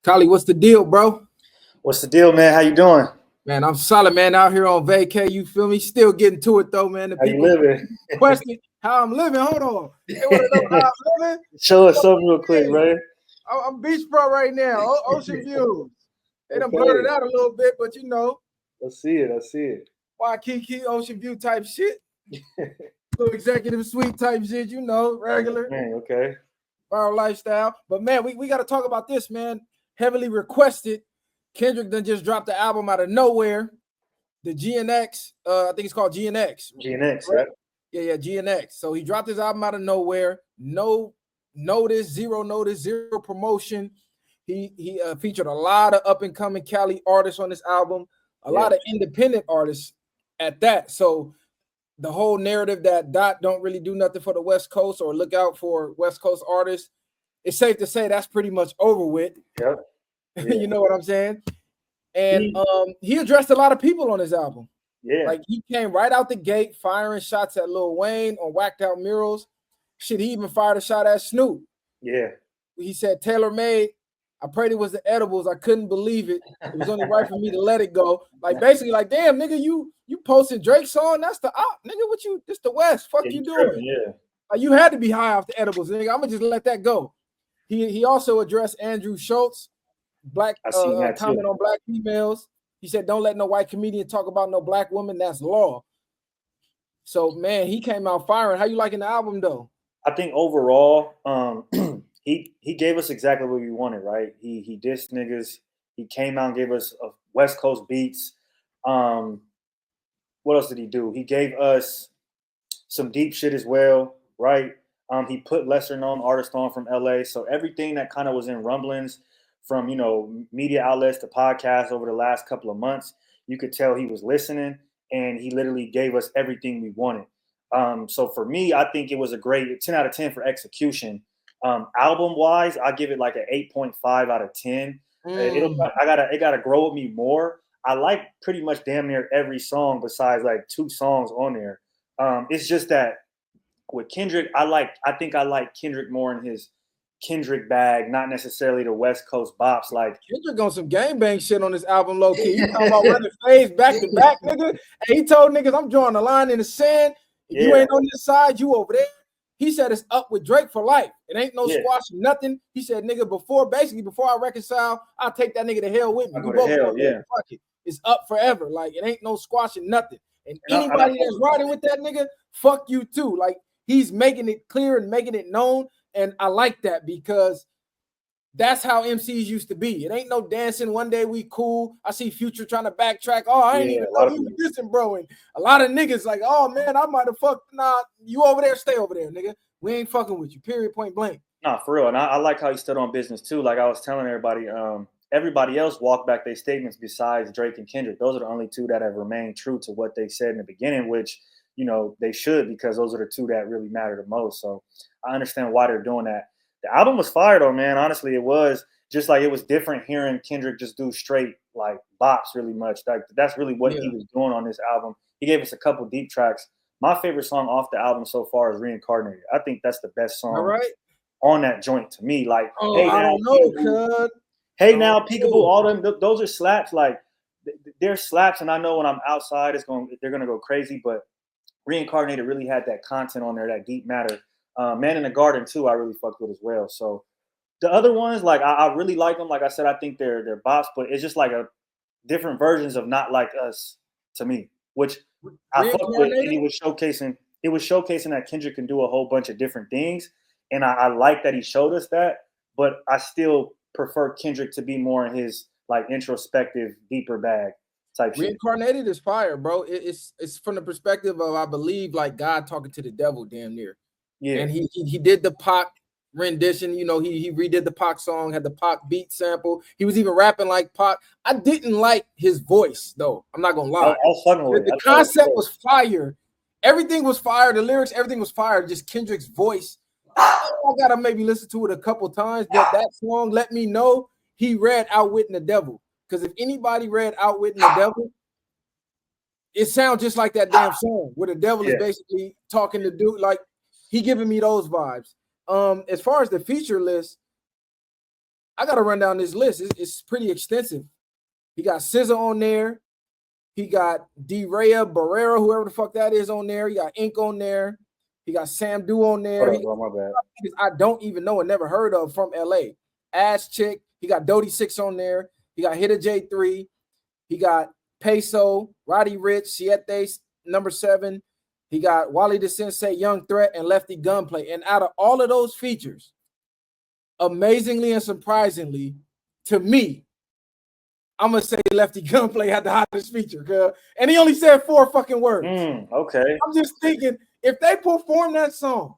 Kali, what's the deal, bro? What's the deal, man? How you doing? Man, I'm solid, man. Out here on vacay, you feel me? Still getting to it though, man. The How you people living? question how I'm living. Hold on, they want to know how I'm living. Show us something real quick, right? I'm beachfront right now, ocean views. They done Okay. blurred it out a little bit, but you know, Let's see it. Let's see it. Waikiki, ocean view type shit, little executive suite type shit, you know, regular Man, okay. viral lifestyle. But man, we got to talk about this, man. Heavily requested. Kendrick done just dropped the album out of nowhere. The GNX, I think it's called GNX. GNX, right? Yeah, GNX. So he dropped his album out of nowhere. No notice, zero promotion. He featured a lot of up and coming Cali artists on this album, a lot of independent artists at that. So the whole narrative that Dot don't really do nothing for the West Coast or look out for West Coast artists, it's safe to say that's pretty much over with. Yep. Yeah. You know what I'm saying? And he addressed a lot of people on his album. Yeah. Like he came right out the gate firing shots at Lil Wayne on Whacked Out Murals. Shit, he even fired a shot at Snoop. Yeah. He said, "Tailor made. I prayed it was the edibles. I couldn't believe it. It was only right for me to let it go." Like basically, like, damn, nigga, you posting Drake's song? That's the op, nigga. What you? This the West. Fuck you doing? Yeah. Like, you had to be high off the edibles, nigga. I'm gonna just let that go. He also addressed Andrew Schultz, black comment on black females. He said, "Don't let no white comedian talk about no black woman. That's law." So man, he came out firing. How you liking the album though? I think overall, he gave us exactly what we wanted, right? He dissed niggas. He came out and gave us West Coast beats. What else did he do? He gave us some deep shit as well, right? He put lesser known artists on from LA. So everything that kind of was in rumblings from, media outlets to podcasts over the last couple of months, you could tell he was listening, and he literally gave us everything we wanted. So for me, I think it was a great 10 out of 10 for execution. Album wise, I give it like an 8.5 out of 10. It gotta grow with me more. I like pretty much damn near every song besides like 2 songs on there. It's just that with Kendrick, I think I like Kendrick more in his Kendrick bag, not necessarily the West Coast bops. Like Kendrick on some gangbang shit on this album, low key. He talking about running fades back to back, nigga. And he told niggas, "I'm drawing a line in the sand. If you ain't on this side, you over there." He said it's up with Drake for life. It ain't no squashing nothing. He said, "Nigga, before I reconcile, I'll take that nigga to hell with me. We both fuck it. It's up forever. Like it ain't no squashing nothing. And anybody that's riding with that nigga, fuck you too." Like he's making it clear and making it known. And I like that because that's how MCs used to be. It ain't no dancing. One day we cool. I see Future trying to backtrack. Oh, I ain't even know he was dissing, bro. And a lot of niggas like, "Oh man, I might have fucked." Nah, you over there, stay over there, nigga. We ain't fucking with you. Period. Point blank. Nah, for real. And I like how he stood on business too. Like I was telling everybody, everybody else walked back their statements besides Drake and Kendrick. Those are the only two that have remained true to what they said in the beginning, which they should, because those are the two that really matter the most. So I understand why they're doing that. The album was fire though, man. Honestly, it was just like, it was different hearing Kendrick just do straight like bops really much. Like that's really what he was doing on this album. He gave us a couple deep tracks. My favorite song off the album so far is Reincarnated. I think that's the best song on that joint to me. Like, Hey Now, Peekaboo, all them, those are slaps. Like they're slaps, and I know when I'm outside, they're gonna go crazy. But Reincarnated really had that content on there, that deep matter. Man in the Garden too, I really fucked with as well. So the other ones, like I really like them. Like I said, I think they're bops, but it's just like a different versions of Not Like Us to me, which I fucked with. And it was showcasing that Kendrick can do a whole bunch of different things, and I like that he showed us that. But I still prefer Kendrick to be more in his like introspective, deeper bag type shit. Reincarnated is fire, bro. It's from the perspective of, I believe, like God talking to the devil, damn near. Yeah, and he did the Pac rendition. He redid the Pac song, had the Pac beat sample. He was even rapping like Pac. I didn't like his voice though. I'm not gonna lie. The concept was fire. Everything was fire. The lyrics, everything was fire. Just Kendrick's voice. I gotta maybe listen to it a couple times, but that song let me know he read Outwitting the Devil. Because if anybody read Outwitting the Devil, it sounds just like that damn song where the devil is basically talking to dude. Like he giving me those vibes. As far as the feature list, I gotta run down this list. It's pretty extensive. He got SZA on there. He got D-Raya Barrera, whoever the fuck that is, on there. He got Ink on there. He got Sam Du on there. Hold on, my bad. I don't even know and never heard of from LA. Ass Chick. He got Dodie 6 on there. He got Hitta J3. He got Peso, Roddy Rich, Siete, number 7. He got Wally the Sensei, Young Threat, and Lefty Gunplay. And out of all of those features, amazingly and surprisingly, to me, I'm gonna say Lefty Gunplay had the hottest feature, girl. And he only said 4 fucking words. Okay. I'm just thinking, if they perform that song,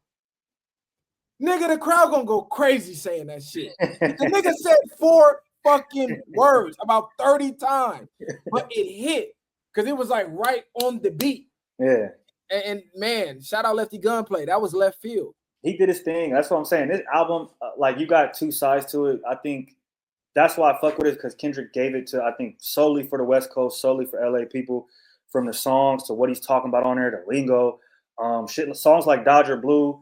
nigga, the crowd gonna go crazy saying that shit. The nigga said 4 fucking words about 30 times, but it hit because it was like right on the beat. Yeah. And man, shout out Lefty Gunplay. That was left field. He did his thing. That's what I'm saying. This album, like, you got 2 sides to it. I think that's why I fuck with it, because Kendrick gave it to, I think, solely for the West Coast, solely for LA people, from the songs to what he's talking about on there, the lingo, songs like Dodger Blue,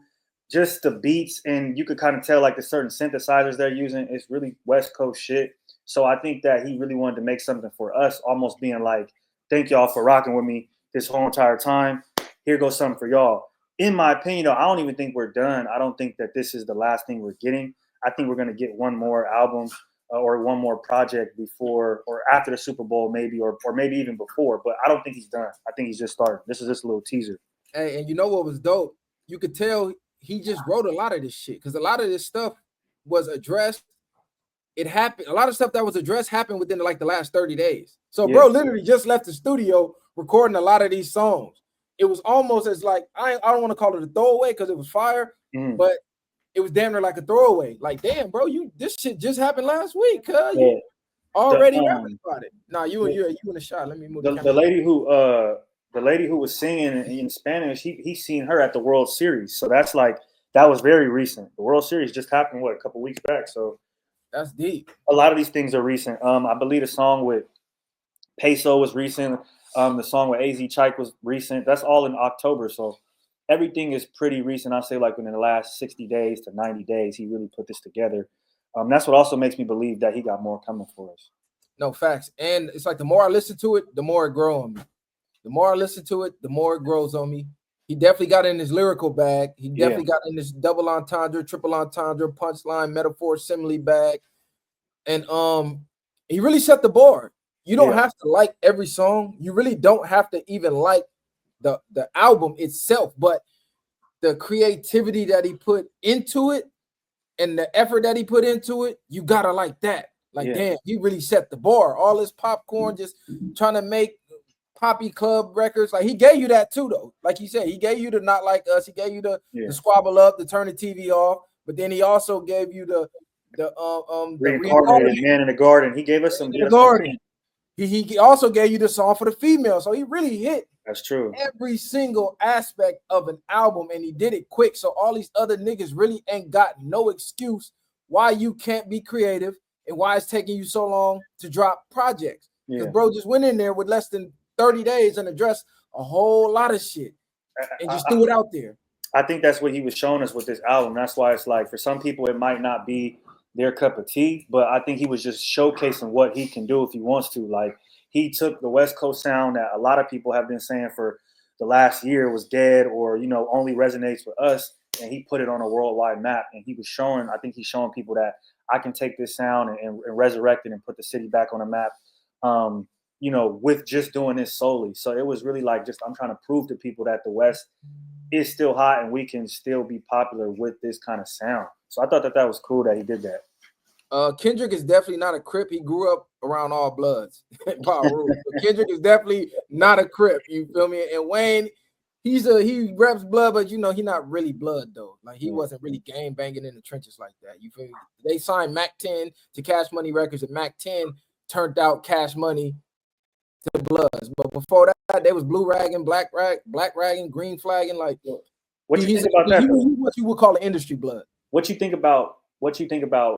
just the beats, and you could kind of tell like the certain synthesizers they're using. It's really West Coast shit. So I think that he really wanted to make something for us, almost being like, thank y'all for rocking with me this whole entire time. Here goes something for y'all. In my opinion, though, I don't even think we're done. I don't think that this is the last thing we're getting. I think we're going to get one more album or one more project before or after the Super Bowl, maybe, or maybe even before. But I don't think he's done. I think he's just starting. This is just a little teaser. Hey, and you know what was dope? You could tell he just wrote a lot of this shit, because a lot of this stuff was addressed. It happened. A lot of stuff that was addressed happened within like the last 30 days. So, bro, literally just left the studio recording a lot of these songs. It was almost as like, I don't want to call it a throwaway because it was fire, but it was damn near like a throwaway. Like, damn, bro, this shit just happened last week, cuz you already rapping about it. Nah, you in the shot. Let me move the lady who was singing in Spanish, he seen her at the World Series. So that's like, that was very recent. The World Series just happened, a couple weeks back. So that's deep. A lot of these things are recent. I believe the song with Peso was recent. The song with AZ Chike was recent. That's all in October. So everything is pretty recent. I say like within the last 60 days to 90 days, he really put this together. That's what also makes me believe that he got more coming for us. No, facts. And it's like the more I listen to it, the more it grows on me. The more I listen to it, the more it grows on me. He definitely got in his lyrical bag. He definitely got in his double entendre, triple entendre, punchline, metaphor, simile bag. And he really set the bar. You don't have to like every song. You really don't have to even like the album itself, but the creativity that he put into it and the effort that he put into it, you gotta like that. Like, damn, he really set the bar. All this popcorn, just trying to make poppy club records. Like, he gave you that too, though. Like he said, he gave you the Not Like Us. He gave you the squabble up, the turn the TV off. But then he also gave you the reincarnated Man in the Garden. He gave us some. He also gave you the song for the female. So he really hit. That's true. Every single aspect of an album, and he did it quick. So all these other niggas really ain't got no excuse why you can't be creative and why it's taking you so long to drop projects. Because bro just went in there with less than 30 days and addressed a whole lot of shit and just threw it out there. I think that's what he was showing us with this album. That's why it's like, for some people, it might not be their cup of tea, but I think he was just showcasing what he can do if he wants to. Like, he took the West Coast sound that a lot of people have been saying for the last year was dead or, only resonates with us, and he put it on a worldwide map. And he was showing, I think he's showing people that I can take this sound and resurrect it and put the city back on the map, with just doing this solely. So it was really like, I'm trying to prove to people that the West is still hot and we can still be popular with this kind of sound. So I thought that was cool that he did that. Kendrick is definitely not a Crip. He grew up around all bloods. Kendrick is definitely not a Crip. You feel me? And Wayne, he reps blood, but he not really blood though. Like, he wasn't really gang banging in the trenches like that. You feel me? They signed Mac 10 to Cash Money Records, and Mac 10 turned out Cash Money to the Bloods. But before that, they was blue ragging, black ragging, green flagging. Like, what you think about that? What you would call an industry blood. What you think about